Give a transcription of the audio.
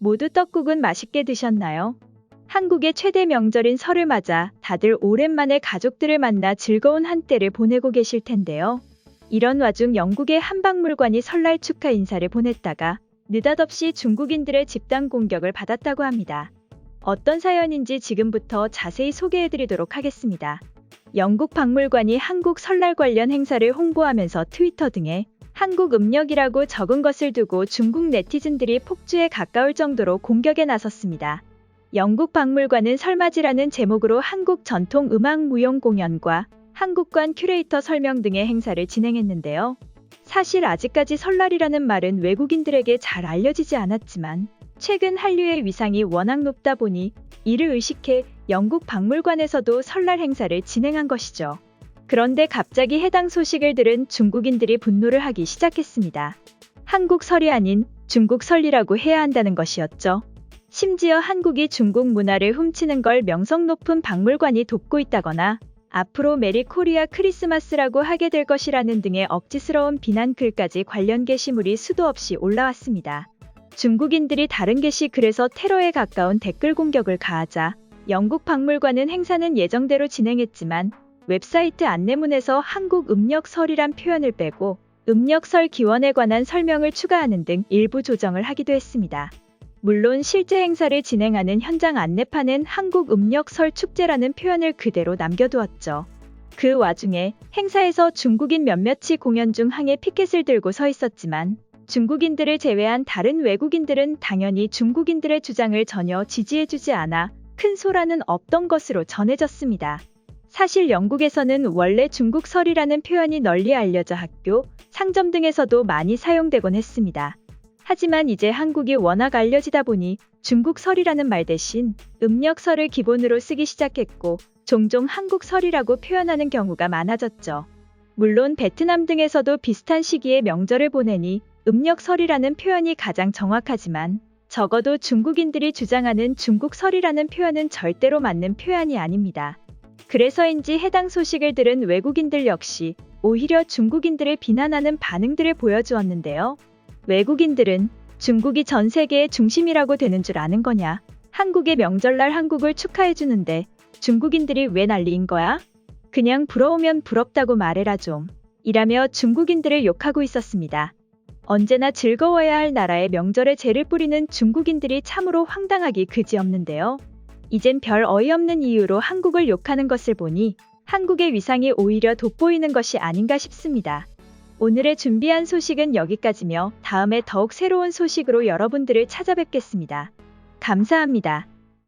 모두 떡국은 맛있게 드셨나요? 한국의 최대 명절인 설을 맞아 다들 오랜만에 가족들을 만나 즐거운 한때를 보내고 계실 텐데요. 이런 와중 영국의 한 박물관이 설날 축하 인사를 보냈다가 느닷없이 중국인들의 집단 공격을 받았다고 합니다. 어떤 사연인지 지금부터 자세히 소개해드리도록 하겠습니다. 영국 박물관이 한국 설날 관련 행사를 홍보하면서 트위터 등에 한국 음력이라고 적은 것을 두고 중국 네티즌들이 폭주에 가까울 정도로 공격에 나섰습니다. 영국 박물관은 설맞이라는 제목으로 한국 전통 음악 무용 공연과 한국관 큐레이터 설명 등의 행사를 진행했는데요. 사실 아직까지 설날이라는 말은 외국인들에게 잘 알려지지 않았지만 최근 한류의 위상이 워낙 높다 보니 이를 의식해 영국 박물관에서도 설날 행사를 진행한 것이죠. 그런데 갑자기 해당 소식을 들은 중국인들이 분노를 하기 시작했습니다. 한국 설이 아닌 중국 설이라고 해야 한다는 것이었죠. 심지어 한국이 중국 문화를 훔치는 걸 명성 높은 박물관이 돕고 있다거나 앞으로 메리 코리아 크리스마스라고 하게 될 것이라는 등의 억지스러운 비난 글까지 관련 게시물이 수도 없이 올라왔습니다. 중국인들이 다른 게시글에서 테러에 가까운 댓글 공격을 가하자 영국 박물관은 행사는 예정대로 진행했지만 웹사이트 안내문에서 한국 음력설이란 표현을 빼고 음력설 기원에 관한 설명을 추가하는 등 일부 조정을 하기도 했습니다. 물론 실제 행사를 진행하는 현장 안내판엔 한국 음력설 축제라는 표현을 그대로 남겨두었죠. 그 와중에 행사에서 중국인 몇몇이 공연 중 항해 피켓을 들고 서 있었지만 중국인들을 제외한 다른 외국인들은 당연히 중국인들의 주장을 전혀 지지해주지 않아 큰 소란은 없던 것으로 전해졌습니다. 사실 영국에서는 원래 중국설이라는 표현이 널리 알려져 학교, 상점 등에서도 많이 사용되곤 했습니다. 하지만 이제 한국이 워낙 알려지다 보니 중국설이라는 말 대신 음력설을 기본으로 쓰기 시작했고 종종 한국설이라고 표현하는 경우가 많아졌죠. 물론 베트남 등에서도 비슷한 시기에 명절을 보내니 음력설이라는 표현이 가장 정확하지만 적어도 중국인들이 주장하는 중국설이라는 표현은 절대로 맞는 표현이 아닙니다. 그래서인지 해당 소식을 들은 외국인들 역시 오히려 중국인들을 비난하는 반응들을 보여주었는데요. 외국인들은 중국이 전 세계의 중심이라고 되는 줄 아는 거냐? 한국의 명절날 한국을 축하해주는데 중국인들이 왜 난리인 거야? 그냥 부러우면 부럽다고 말해라 좀. 이라며 중국인들을 욕하고 있었습니다. 언제나 즐거워야 할 나라의 명절에 재를 뿌리는 중국인들이 참으로 황당하기 그지없는데요. 이젠 별 어이없는 이유로 한국을 욕하는 것을 보니 한국의 위상이 오히려 돋보이는 것이 아닌가 싶습니다. 오늘의 준비한 소식은 여기까지며 다음에 더욱 새로운 소식으로 여러분들을 찾아뵙겠습니다. 감사합니다.